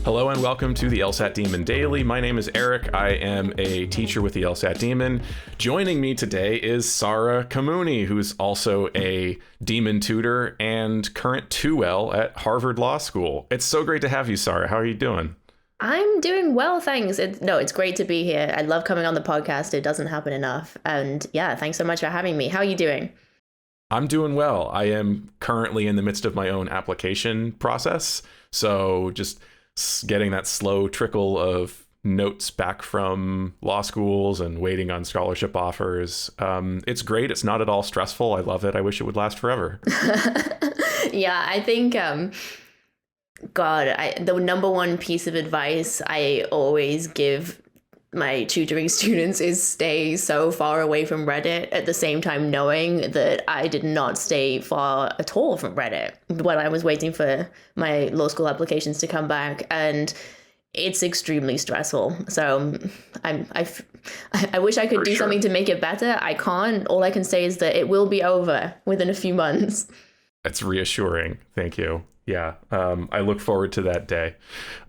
Hello and welcome to the LSAT Demon Daily. My name is Erik. I am a teacher with the LSAT Demon. Joining me today is Sara Kamouni, who's also a Demon tutor and current 2L at Harvard Law School. It's so great to have you, Sara. How are you doing? I'm doing well, thanks. It's great to be here. I love coming on the podcast. It doesn't happen enough. And yeah, thanks so much for having me. How are you doing? I'm doing well. I am currently in the midst of my own application process. So just getting that slow trickle of notes back from law schools and waiting on scholarship offers. It's great. It's not at all stressful. I love it. I wish it would last forever. Yeah, I think, the number one piece of advice I always give my tutoring students is stay so far away from Reddit, at the same time knowing that I did not stay far at all from Reddit when I was waiting for my law school applications to come back, and it's extremely stressful. So I wish I could do something to make it better. I can't. All I can say is that it will be over within a few months. That's reassuring. Thank you. Yeah, I look forward to that day.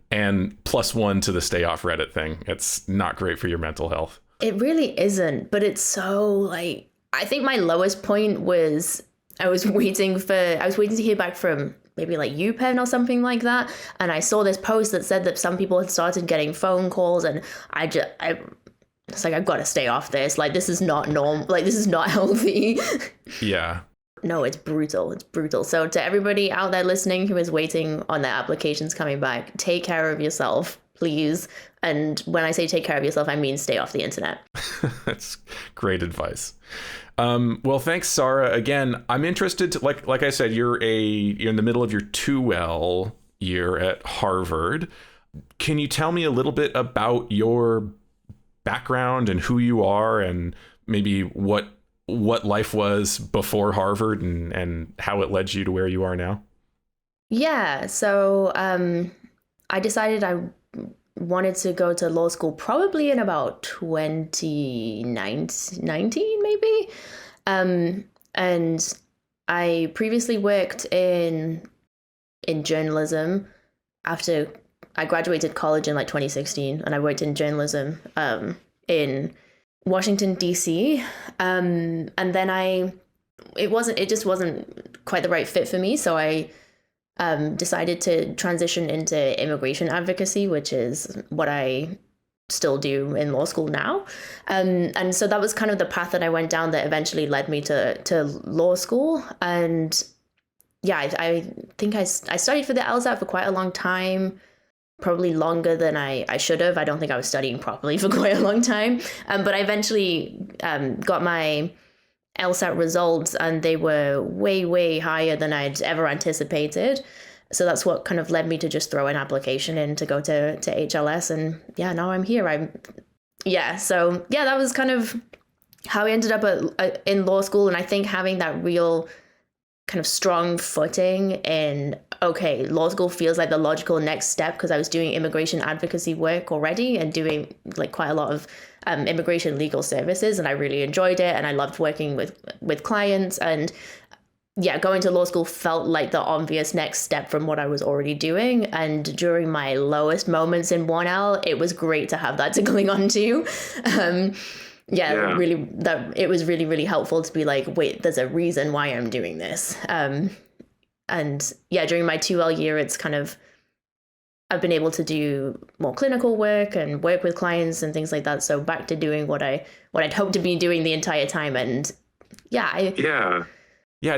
And +1 to the stay off Reddit thing. It's not great for your mental health. It really isn't, but it's so I think my lowest point was I was waiting to hear back from maybe UPenn or something like that. And I saw this post that said that some people had started getting phone calls, and it's like, I've got to stay off this. This is not normal. This is not healthy. Yeah. No, it's brutal. It's brutal. So to everybody out there listening who is waiting on their applications coming back, take care of yourself, please. And when I say take care of yourself, I mean stay off the internet. That's great advice. Well, thanks, Sara. Again, I'm interested to, like I said, you're in the middle of your 2L year at Harvard. Can you tell me a little bit about your background and who you are, and maybe what life was before Harvard and how it led you to where you are now? Yeah, so I decided I wanted to go to law school probably in about 2019, maybe. And I previously worked in journalism after I graduated college in 2016, and I worked in journalism in Washington, D.C. And then it just wasn't quite the right fit for me. So I decided to transition into immigration advocacy, which is what I still do in law school now. And so that was kind of the path that I went down that eventually led me to law school. And yeah, I think I studied for the LSAT for quite a long time. Probably longer than I should have. I don't think I was studying properly for quite a long time. But I eventually got my LSAT results, and they were way, way higher than I'd ever anticipated. So that's what kind of led me to just throw an application in to go to HLS. And yeah, now I'm here. So that was kind of how I ended up in law school. And I think having that real kind of strong footing in, okay, law school feels like the logical next step, because I was doing immigration advocacy work already and doing quite a lot of immigration legal services, and I really enjoyed it, and I loved working with clients. And yeah, going to law school felt like the obvious next step from what I was already doing. And during my lowest moments in 1L, it was great to have that to cling on to. Really, it was really, really helpful to be like, wait, there's a reason why I'm doing this. And yeah, during my 2L year, it's kind of, I've been able to do more clinical work and work with clients and things like that. So back to doing what I'd hoped to be doing the entire time. And yeah.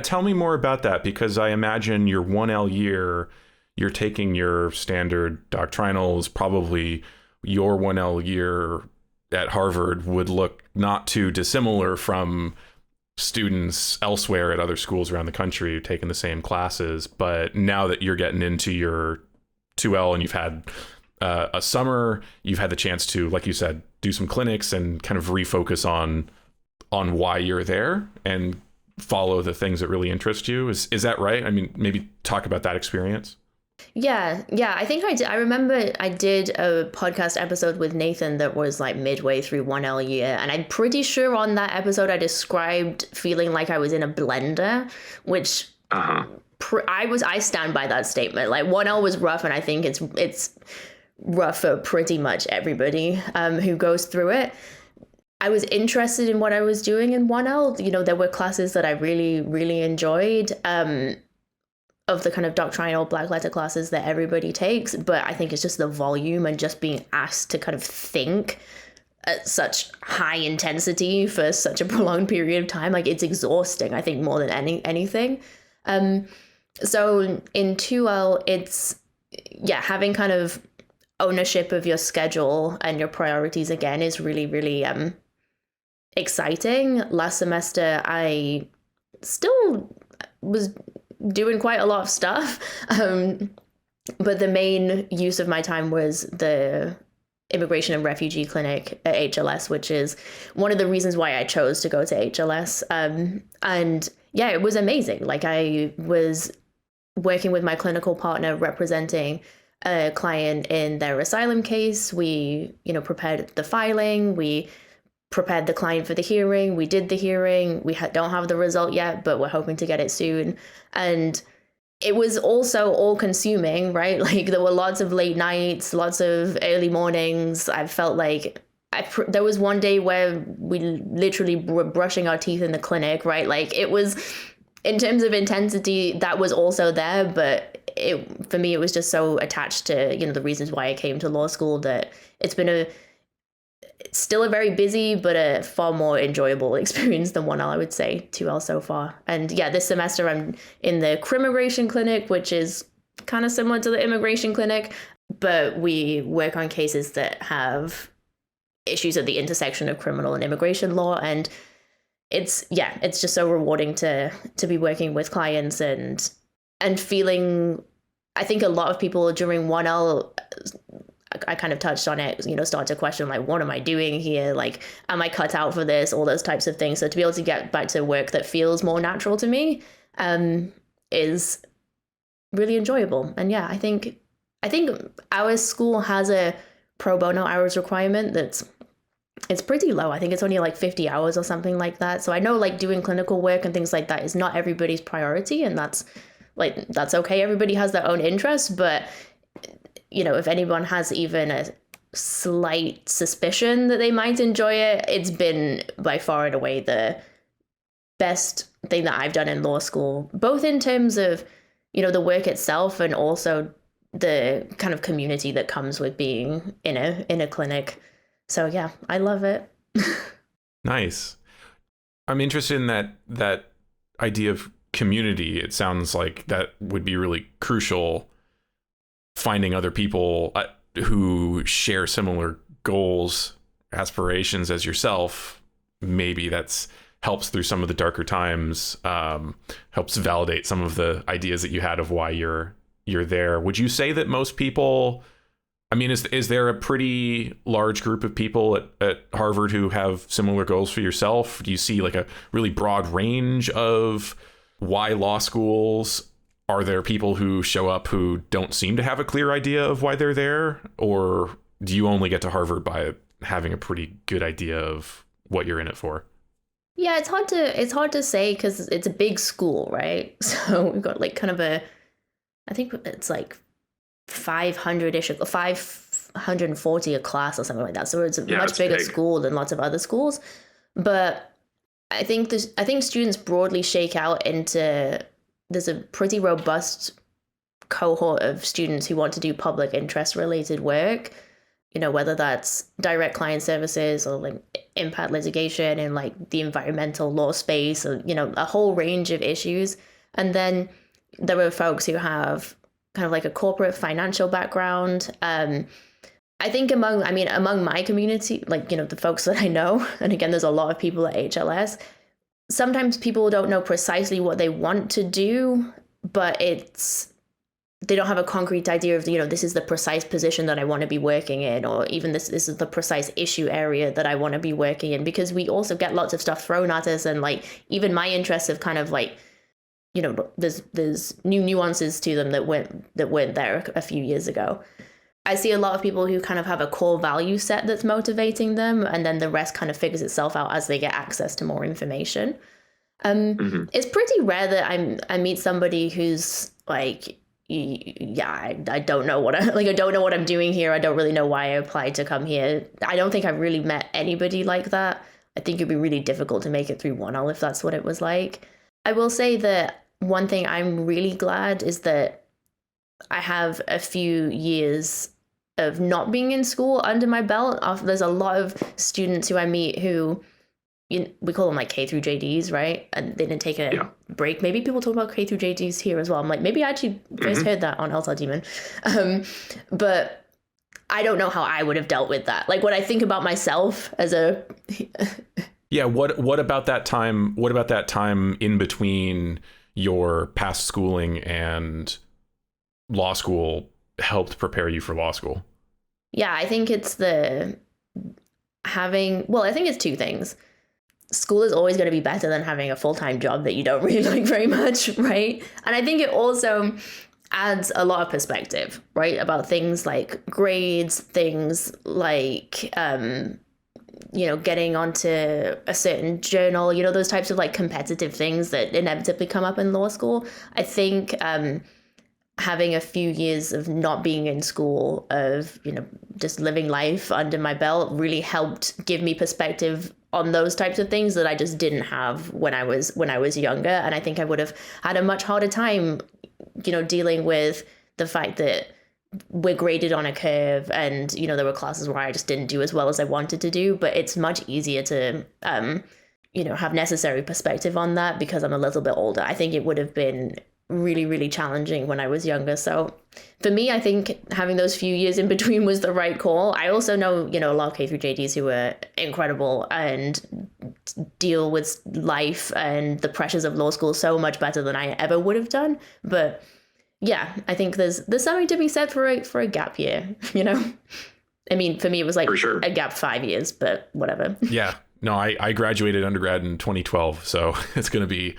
Tell me more about that, because I imagine your 1L year, you're taking your standard doctrinals, probably your 1L year at Harvard would look not too dissimilar from students elsewhere at other schools around the country taking the same classes. But now that you're getting into your 2L and you've had a summer, you've had the chance to, like you said, do some clinics and kind of refocus on why you're there and follow the things that really interest you. Is that right? I mean, maybe talk about that experience. Yeah, I think I did. I remember I did a podcast episode with Nathan that was midway through 1L year, and I'm pretty sure on that episode I described feeling like I was in a blender, which I stand by that statement. Like 1L was rough, and I think it's rough for pretty much everybody who goes through it. I was interested in what I was doing in 1L. You know, there were classes that I really, really enjoyed, of the kind of doctrinal black letter classes that everybody takes. But I think it's just the volume and just being asked to kind of think at such high intensity for such a prolonged period of time. Like, it's exhausting, I think, more than anything. So in 2L, it's, having kind of ownership of your schedule and your priorities again is really, really exciting. Last semester, I still was doing quite a lot of stuff, but the main use of my time was the Immigration and Refugee Clinic at HLS, which is one of the reasons why I chose to go to HLS. And yeah, it was amazing. Like, I was working with my clinical partner representing a client in their asylum case. We, prepared the filing. We prepared the client for the hearing. We did the hearing. We don't have the result yet, but we're hoping to get it soon. And it was also all consuming, right? Like, there were lots of late nights, lots of early mornings. I felt like there was one day where we literally were brushing our teeth in the clinic, right? Like, it was, in terms of intensity, that was also there, but for me, it was just so attached to, the reasons why I came to law school that it's been still a very busy, but a far more enjoyable experience than 1L, I would say, 2L so far. And yeah, this semester I'm in the Crimmigration Clinic, which is kind of similar to the Immigration Clinic, but we work on cases that have issues at the intersection of criminal and immigration law. And it's just so rewarding to be working with clients and feeling, I think a lot of people during 1L, I kind of touched on it, start to question, like, what am I doing here? Like, am I cut out for this? All those types of things. So to be able to get back to work that feels more natural to me is really enjoyable. And yeah, I think our school has a pro bono hours requirement it's pretty low. I think it's only like 50 hours or something like that. So I know, like, doing clinical work and things like that is not everybody's priority, and that's okay. Everybody has their own interests, but if anyone has even a slight suspicion that they might enjoy it, it's been by far and away the best thing that I've done in law school, both in terms of, the work itself and also the kind of community that comes with being in a clinic. So yeah, I love it. Nice. I'm interested in that idea of community. It sounds like that would be really crucial, finding other people who share similar goals, aspirations as yourself. Maybe that's helps through some of the darker times, helps validate some of the ideas that you had of why you're there. Would you say that most people, I mean, is there a pretty large group of people at Harvard who have similar goals for yourself? Do you see like a really broad range of why law schools? Are there people who show up who don't seem to have a clear idea of why they're there? Or do you only get to Harvard by having a pretty good idea of what you're in it for? Yeah, it's hard to say because it's a big school, right? So we've got like kind of I think it's like 500-ish, 540 a class or something like that. So it's a much bigger school than lots of other schools. But I think students broadly shake out into, there's a pretty robust cohort of students who want to do public interest related work, whether that's direct client services or like impact litigation in like the environmental law space or, a whole range of issues. And then there are folks who have kind of like a corporate financial background. I think among my community, like, the folks that I know, and again, there's a lot of people at HLS, sometimes people don't know precisely what they want to do, but they don't have a concrete idea of, this is the precise position that I want to be working in, or even this is the precise issue area that I want to be working in, because we also get lots of stuff thrown at us. And like, even my interests have kind of like, there's new nuances to them that weren't there a few years ago. I see a lot of people who kind of have a core value set that's motivating them, and then the rest kind of figures itself out as they get access to more information. It's pretty rare that I meet somebody who's like, yeah, I don't know what I don't know what I'm doing here. I don't really know why I applied to come here. I don't think I've really met anybody like that. I think it'd be really difficult to make it through 1L if that's what it was like. I will say that one thing I'm really glad is that I have a few years of not being in school under my belt. There's a lot of students who I meet who, we call them like K through JDs, right? And they didn't take a break. Maybe people talk about K through JDs here as well. I'm like, maybe I actually first heard that on LSAT Demon. But I don't know how I would have dealt with that. Like when I think about myself as a yeah, what about that time? What about that time in between your past schooling and law school helped prepare you for law school? Yeah, I think it's I think it's two things. School is always going to be better than having a full-time job that you don't really like very much, right? And I think it also adds a lot of perspective, right? About things like grades, things like, getting onto a certain journal, those types of like competitive things that inevitably come up in law school. I think having a few years of not being in school, of, just living life under my belt really helped give me perspective on those types of things that I just didn't have when I was younger. And I think I would have had a much harder time, dealing with the fact that we're graded on a curve and, there were classes where I just didn't do as well as I wanted to do. But it's much easier to, have necessary perspective on that because I'm a little bit older. I think it would have been really, really challenging when I was younger. So for me, I think having those few years in between was the right call. I also know, a lot of K through JDs who are incredible and deal with life and the pressures of law school so much better than I ever would have done. But yeah, I think there's something to be said for a gap year, I mean, for me, it was like a gap 5 years, but whatever. Yeah, no, I graduated undergrad in 2012, so it's going to be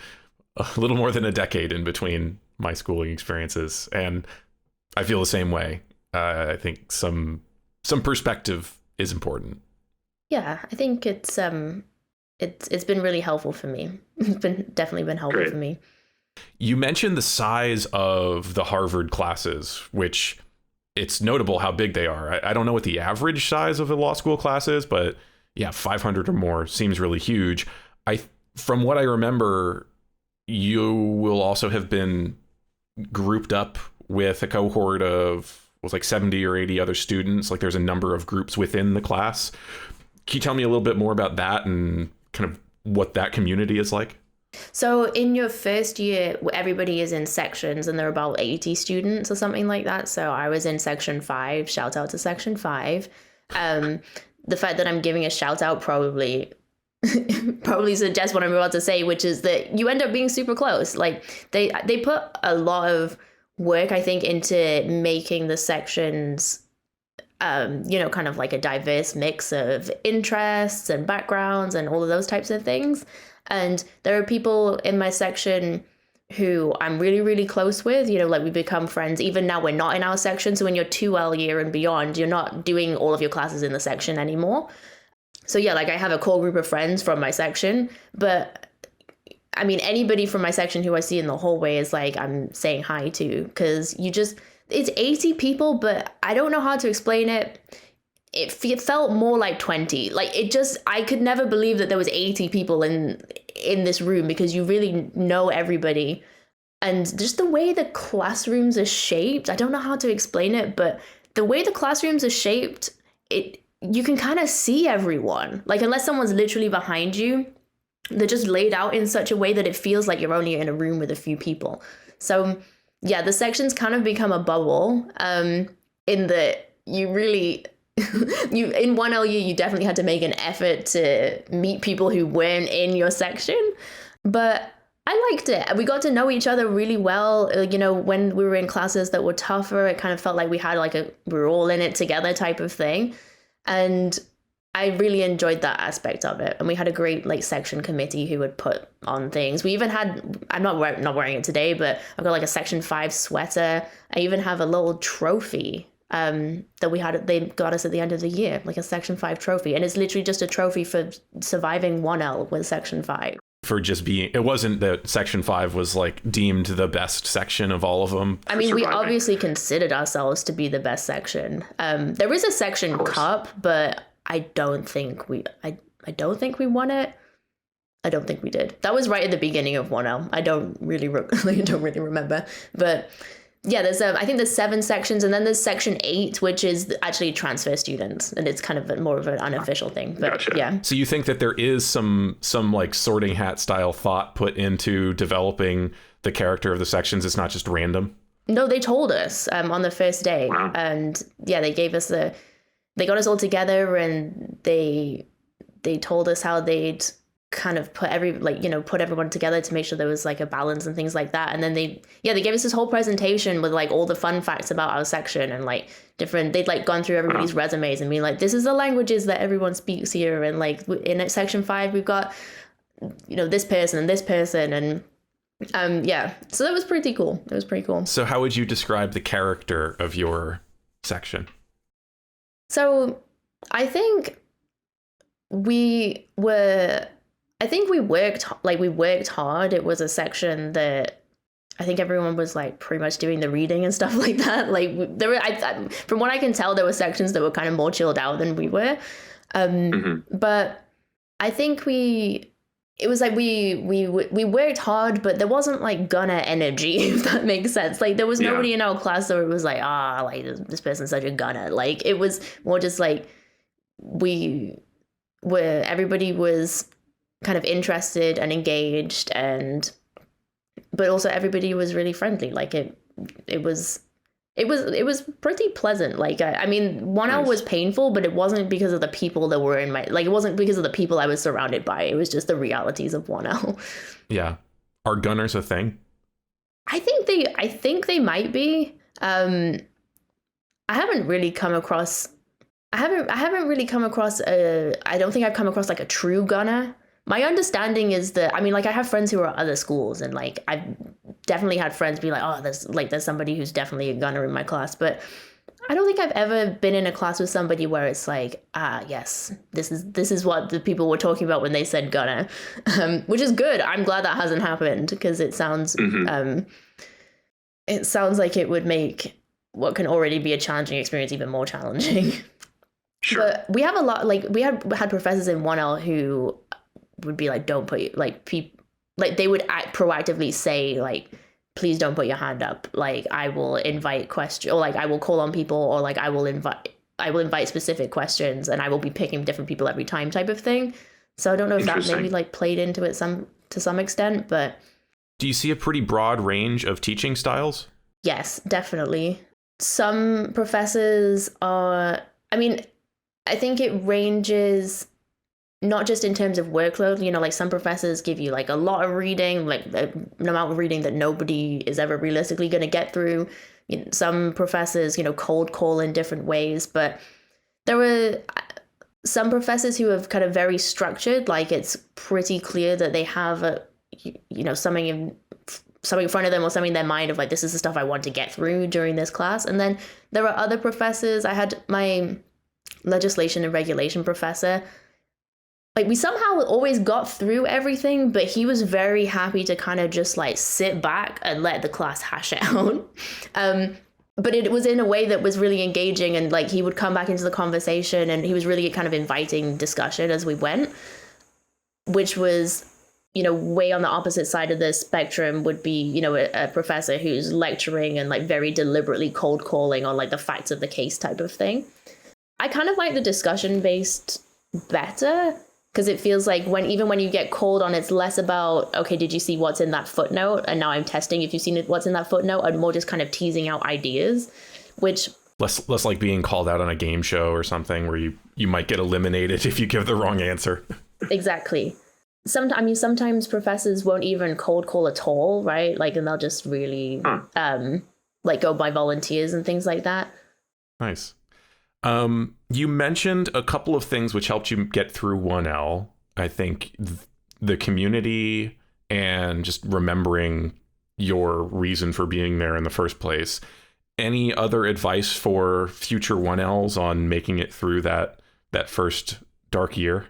a little more than a decade in between my schooling experiences. And I feel the same way. I think some perspective is important. Yeah, I think it's been really helpful for me. It's definitely been helpful for me. You mentioned the size of the Harvard classes, which it's notable how big they are. I don't know what the average size of a law school class is, but yeah, 500 or more seems really huge. From what I remember, you will also have been grouped up with a cohort of was like 70 or 80 other students. Like there's a number of groups within the class. Can you tell me a little bit more about that and kind of what that community is like? So in your first year, everybody is in sections and there are about 80 students or something like that. So I was in section 5, shout out to section 5. The fact that I'm giving a shout out probably suggests what I'm about to say, which is that you end up being super close. Like they put a lot of work, I think, into making the sections, kind of like a diverse mix of interests and backgrounds and all of those types of things. And there are people in my section who I'm really, really close with, like we become friends. Even now we're not in our section. So in your 2L year and beyond, you're not doing all of your classes in the section anymore. So yeah, like I have a core group of friends from my section, but I mean, anybody from my section who I see in the hallway is like, I'm saying hi to, because it's 80 people, but I don't know how to explain it. It felt more like 20. Like I could never believe that there was 80 people in this room because you really know everybody. And just the way the classrooms are shaped, I don't know how to explain it, but the way the classrooms are shaped, you can kind of see everyone. Like unless someone's literally behind you, they're just laid out in such a way that it feels like you're only in a room with a few people. So yeah, the sections kind of become a bubble, in that you really... in 1L year, you definitely had to make an effort to meet people who weren't in your section, but I liked it. We got to know each other really well. When we were in classes that were tougher, it kind of felt like we had we were all in it together type of thing. And I really enjoyed that aspect of it. And we had a great section committee who would put on things. We even had, I'm not wearing it today, but I've got a section 5 sweater. I even have a little trophy that they got us at the end of the year, like a section 5 trophy. And it's literally just a trophy for surviving 1L with section 5. for just being, it wasn't that section 5 was like deemed the best section of all of them. I mean, we obviously considered ourselves to be the best section. There is a section cup, but I don't think we won it. I don't think we did. That was right at the beginning of 1L. I don't really remember. But yeah, I think there's 7 sections, and then there's section 8, which is actually transfer students, and it's kind of more of an unofficial thing. But gotcha. Yeah. So you think that there is some like sorting hat style thought put into developing the character of the sections? It's not just random? No, they told us on the first day. Wow. And yeah, they got us all together, and they told us how they'd kind of put everyone together to make sure there was like a balance and things like that. And then they gave us this whole presentation with like all the fun facts about our section, and like they'd like gone through everybody's resumes and be like, this is the languages that everyone speaks here, and like in section 5 we've got this person and this person, and yeah, so that was pretty cool. It was pretty cool. So how would you describe the character of your section? So I think we worked hard. It was a section that I think everyone was like pretty much doing the reading and stuff like that. Like from what I can tell, there were sections that were kind of more chilled out than we were. But I think we worked hard, but there wasn't like gunner energy, if that makes sense. Like there was nobody in our class that was like, like this person's such a gunner. Like it was more just like everybody was kind of interested and engaged, but also everybody was really friendly. Like it was pretty pleasant. Like I mean, 1L was painful, but it wasn't because of the people that were in it wasn't because of the people I was surrounded by. It was just the realities of 1L. Yeah. Are gunners a thing? I think they might be. I haven't really come across I don't think I've come across like a true gunner. My understanding is that, I mean, like I have friends who are at other schools, and like I've definitely had friends be like, there's somebody who's definitely a gunner in my class, but I don't think I've ever been in a class with somebody where it's like, yes, this is what the people were talking about when they said gunner, which is good. I'm glad that hasn't happened, because it sounds like it would make what can already be a challenging experience even more challenging. Sure. But we have a lot, like we had professors in 1L who would be like, don't put they would proactively say like, please don't put your hand up. Like I will invite questions, or like I will call on people, or like I will invite specific questions, and I will be picking different people every time, type of thing. So I don't know if that maybe like played into it to some extent, but. Do you see a pretty broad range of teaching styles? Yes, definitely. Some professors are, I mean, I think it ranges not just in terms of workload, like some professors give you like a lot of reading, like an amount of reading that nobody is ever realistically going to get through. Some professors, cold call in different ways, but there were some professors who have kind of very structured, like it's pretty clear that they have something in front of them or something in their mind of like, this is the stuff I want to get through during this class. And then there are other professors. I had my legislation and regulation professor. Like we somehow always got through everything, but he was very happy to kind of just like sit back and let the class hash it out. But it was in a way that was really engaging, and like he would come back into the conversation, and he was really kind of inviting discussion as we went, which was, way on the opposite side of the spectrum would be, a professor who's lecturing and like very deliberately cold calling on like the facts of the case type of thing. I kind of like the discussion based better, because it feels like even when you get called on, it's less about, okay, did you see what's in that footnote? And now I'm testing if you've seen what's in that footnote, and more just kind of teasing out ideas, which less like being called out on a game show or something where you might get eliminated if you give the wrong answer. Exactly. Sometimes professors won't even cold call at all, right? Like, and they'll just really like go by volunteers and things like that. Nice. You mentioned a couple of things which helped you get through 1L. I think the community and just remembering your reason for being there in the first place. Any other advice for future 1Ls on making it through that first dark year?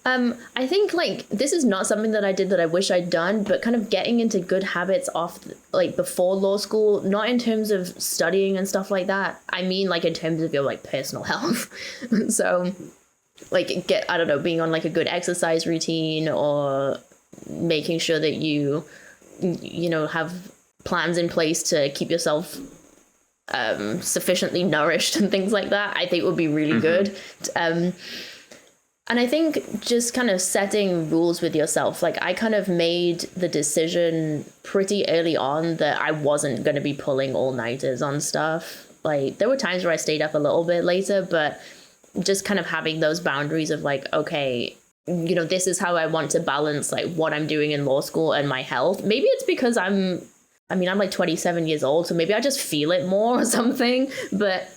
I think like this is not something that I did that I wish I'd done, but kind of getting into good habits off like before law school, not in terms of studying and stuff like that. I mean like in terms of your like personal health. So like I don't know, being on like a good exercise routine or making sure that you know, have plans in place to keep yourself sufficiently nourished and things like that, I think would be really good. And I think just kind of setting rules with yourself. Like I kind of made the decision pretty early on that I wasn't going to be pulling all-nighters on stuff. Like there were times where I stayed up a little bit later, but just kind of having those boundaries of like, okay, you know, this is how I want to balance like what I'm doing in law school and my health. Maybe it's because I'm like 27 years old, so maybe I just feel it more or something. But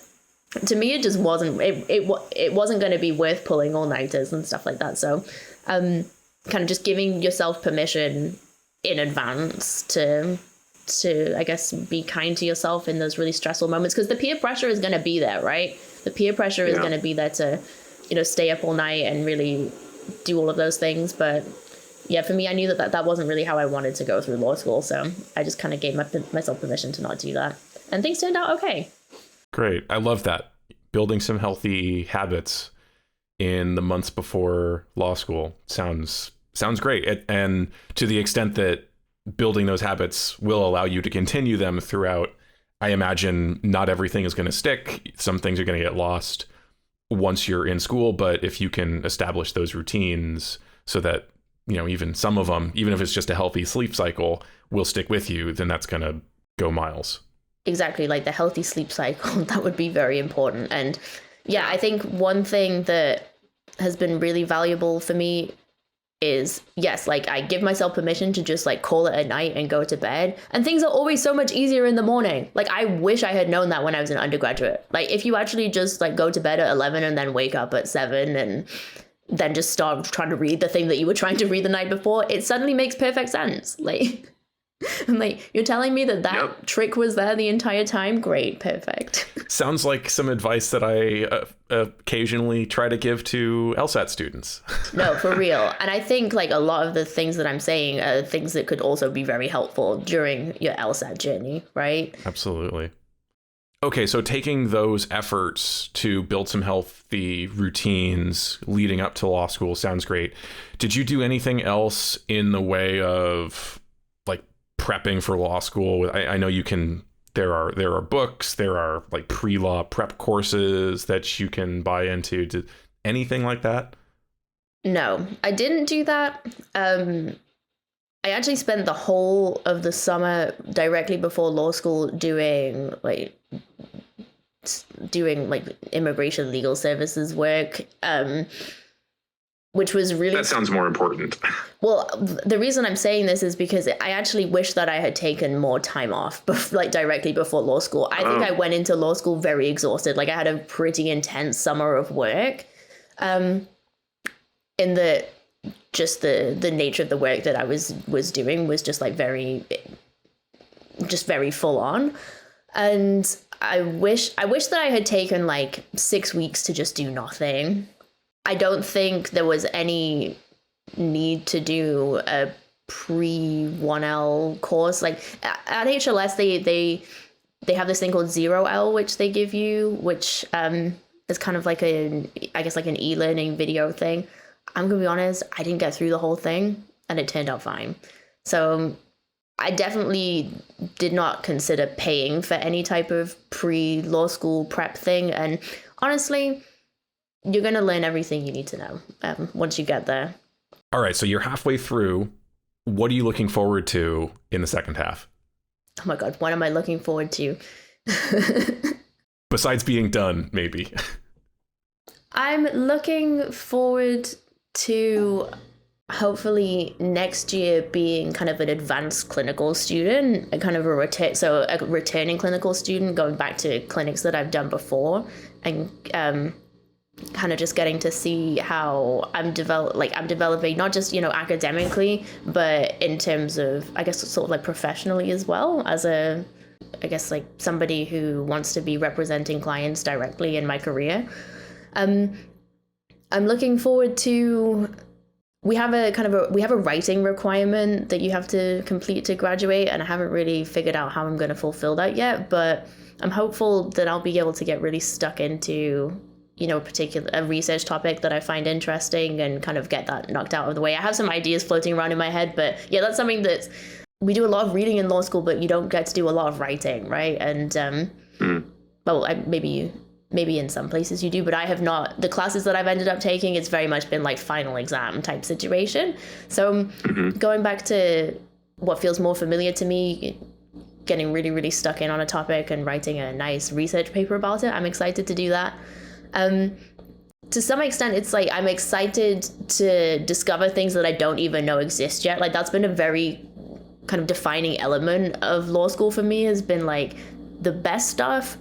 to me, it just wasn't, it wasn't going to be worth pulling all-nighters and stuff like that. So kind of just giving yourself permission in advance to I guess, be kind to yourself in those really stressful moments, because the peer pressure is going to be there, right? The peer pressure is going to be there to, you know, stay up all night and really do all of those things. But yeah, for me, I knew that wasn't really how I wanted to go through law school. So I just kind of gave myself permission to not do that. And things turned out okay. Great. I love that. Building some healthy habits in the months before law school sounds great. And to the extent that building those habits will allow you to continue them throughout, I imagine not everything is going to stick. Some things are going to get lost once you're in school. But if you can establish those routines so that, you know, even some of them, even if it's just a healthy sleep cycle, will stick with you, then that's going to go miles. Exactly, like the healthy sleep cycle, that would be very important. And yeah, I think one thing that has been really valuable for me is, yes, like I give myself permission to just like call it a night and go to bed. And things are always so much easier in the morning. Like I wish I had known that when I was an undergraduate. Like if you actually just like go to bed at 11 and then wake up at 7 and then just start trying to read the thing that you were trying to read the night before, it suddenly makes perfect sense. Like, I'm like, you're telling me that trick was there the entire time? Great, perfect. Sounds like some advice that I occasionally try to give to LSAT students. No, for real. And I think like a lot of the things that I'm saying are things that could also be very helpful during your LSAT journey, right? Absolutely. Okay, so taking those efforts to build some healthy routines leading up to law school sounds great. Did you do anything else in the way of like prepping for law school? I know you can, there are books, there are like pre-law prep courses that you can buy into. Did anything like that? No, I didn't do that. I actually spent the whole of the summer directly before law school doing immigration legal services work, which was really... That sounds more important. Well, the reason I'm saying this is because I actually wish that I had taken more time off, like directly before law school. I think I went into law school very exhausted. Like I had a pretty intense summer of work, in the just the nature of the work that I was doing was just like very full on. And I wish that I had taken like 6 weeks to just do nothing. I don't think there was any need to do a pre-1L course. Like at HLS, they have this thing called 0L, which they give you, which is kind of like an e-learning video thing. I'm going to be honest, I didn't get through the whole thing and it turned out fine. So I definitely did not consider paying for any type of pre-law school prep thing. And honestly, you're going to learn everything you need to know once you get there. All right. So you're halfway through. What are you looking forward to in the second half? Oh my God. What am I looking forward to? Besides being done, maybe. I'm looking forward to hopefully next year being kind of an advanced clinical student, a kind of a returning clinical student, going back to clinics that I've done before, and kind of just getting to see how I'm developing, not just, you know, academically, but in terms of, I guess, sort of like professionally as well, as like somebody who wants to be representing clients directly in my career. I'm looking forward to we have a writing requirement that you have to complete to graduate, and I haven't really figured out how I'm going to fulfill that yet, but I'm hopeful that I'll be able to get really stuck into, you know, a research topic that I find interesting and kind of get that knocked out of the way. I have some ideas floating around in my head, but yeah, that's something that we do a lot of reading in law school, but you don't get to do a lot of writing, right? And well, maybe in some places you do, but I have not. The classes that I've ended up taking, it's very much been like final exam type situation. So going back to what feels more familiar to me, getting really, really stuck in on a topic and writing a nice research paper about it, I'm excited to do that. To some extent, it's like I'm excited to discover things that I don't even know exist yet. Like that's been a very kind of defining element of law school for me, has been like the best stuff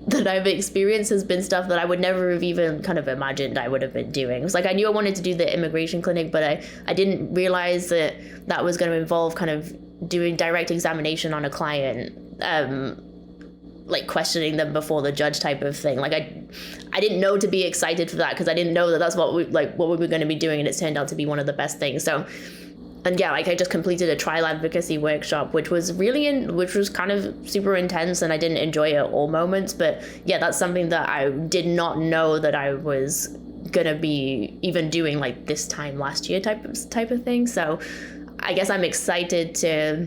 that I've experienced has been stuff that I would never have even kind of imagined I would have been doing. It's like I knew I wanted to do the immigration clinic, but I didn't realize that that was going to involve kind of doing direct examination on a client, like questioning them before the judge type of thing. Like I didn't know to be excited for that, because I didn't know that that's what we were going to be doing, and it's turned out to be one of the best things. So, and yeah, like I just completed a trial advocacy workshop, which was kind of super intense, and I didn't enjoy it at all moments. But yeah, that's something that I did not know that I was gonna be even doing like this time last year type of thing. So I guess I'm excited to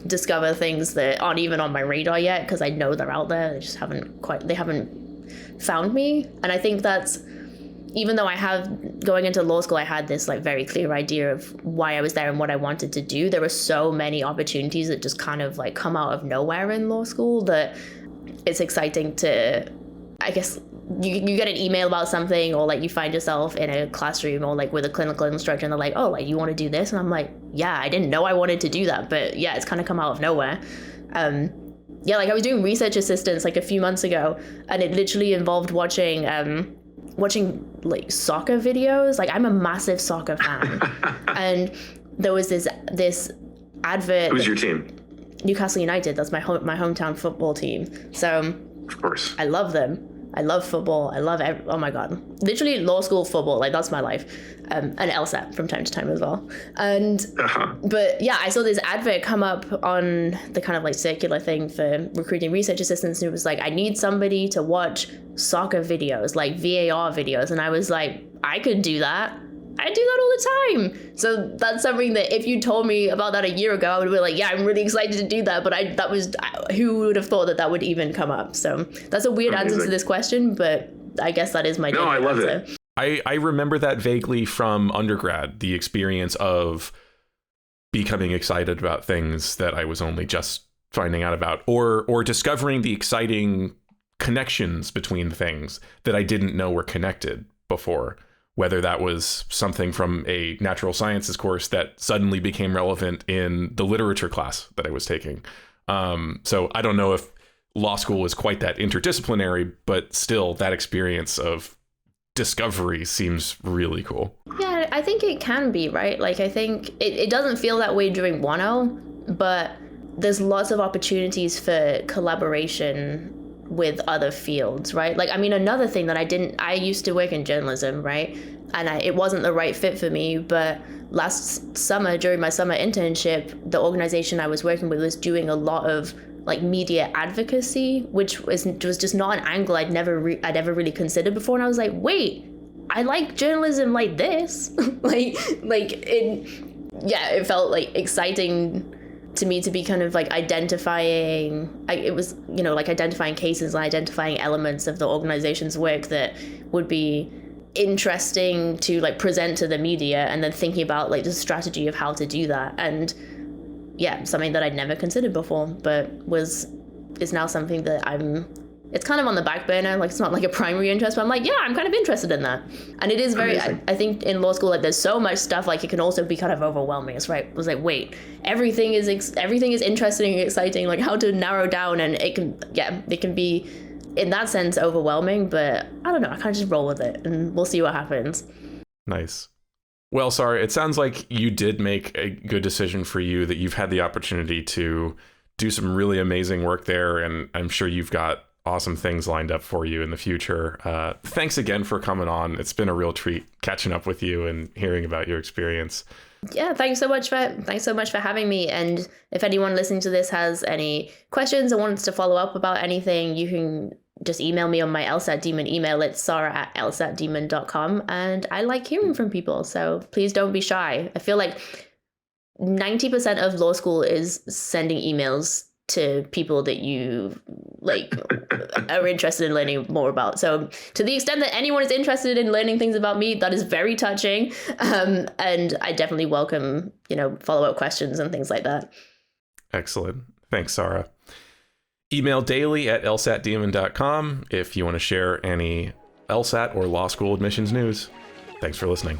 discover things that aren't even on my radar yet, because I know they're out there. They haven't found me. And I think that's, even though going into law school, I had this like very clear idea of why I was there and what I wanted to do. There were so many opportunities that just kind of like come out of nowhere in law school that it's exciting to, I guess, you get an email about something, or like you find yourself in a classroom or like with a clinical instructor and they're like, oh, like you want to do this? And I'm like, yeah, I didn't know I wanted to do that, but yeah, it's kind of come out of nowhere. Yeah, like I was doing research assistance like a few months ago, and it literally involved watching like soccer videos. Like I'm a massive soccer fan. And there was this advert. Who's your team? Newcastle United. That's my hometown football team. So of course, I love them. I love football. Oh my God. Literally law school football. Like that's my life. And LSAT from time to time as well. And, but yeah, I saw this advert come up on the kind of like circular thing for recruiting research assistants. And it was like, I need somebody to watch soccer videos, like VAR videos. And I was like, I could do that. I do that all the time. So that's something that if you told me about that a year ago, I would be like, yeah, I'm really excited to do that. But who would have thought that would even come up? So that's a weird answer to this question, but I guess that is my I love answer. it. I remember that vaguely from undergrad, the experience of becoming excited about things that I was only just finding out about, or discovering the exciting connections between things that I didn't know were connected before. Whether that was something from a natural sciences course that suddenly became relevant in the literature class that I was taking. So I don't know if law school was quite that interdisciplinary, but still that experience of discovery seems really cool. Yeah, I think it can be, right? Like I think it doesn't feel that way during 1L, but there's lots of opportunities for collaboration with other fields, right? Like, I mean, another thing that I used to work in journalism, right? And it wasn't the right fit for me, but last summer, during my summer internship, the organization I was working with was doing a lot of like media advocacy, which was just not an angle I'd ever really considered before. And I was like, wait, I like journalism like this. It felt like exciting to me to be kind of like identifying cases and identifying elements of the organization's work that would be interesting to like present to the media, and then thinking about like the strategy of how to do that. And yeah, something that I'd never considered before, but is now something that it's kind of on the back burner. Like it's not like a primary interest, but I'm like, yeah, I'm kind of interested in that. And it is very, I think in law school, like there's so much stuff, like it can also be kind of overwhelming. It's right. It was like, wait, everything is interesting and exciting, like how to narrow down. And it can be in that sense overwhelming, but I don't know. I kind of just roll with it and we'll see what happens. Nice. Well, Sara, it sounds like you did make a good decision for you, that you've had the opportunity to do some really amazing work there. And I'm sure you've got awesome things lined up for you in the future. Thanks again for coming on. It's been a real treat catching up with you and hearing about your experience. Yeah, thanks so much for having me. And if anyone listening to this has any questions or wants to follow up about anything, you can just email me on my LSAT Demon email. It's sara@lsatdemon.com. And I like hearing from people, so please don't be shy. I feel like 90% of law school is sending emails to people that you like are interested in learning more about. So to the extent that anyone is interested in learning things about me, that is very touching. And I definitely welcome, follow-up questions and things like that. Excellent. Thanks, Sara. Email daily@lsatdemon.com if you want to share any LSAT or law school admissions news. Thanks for listening.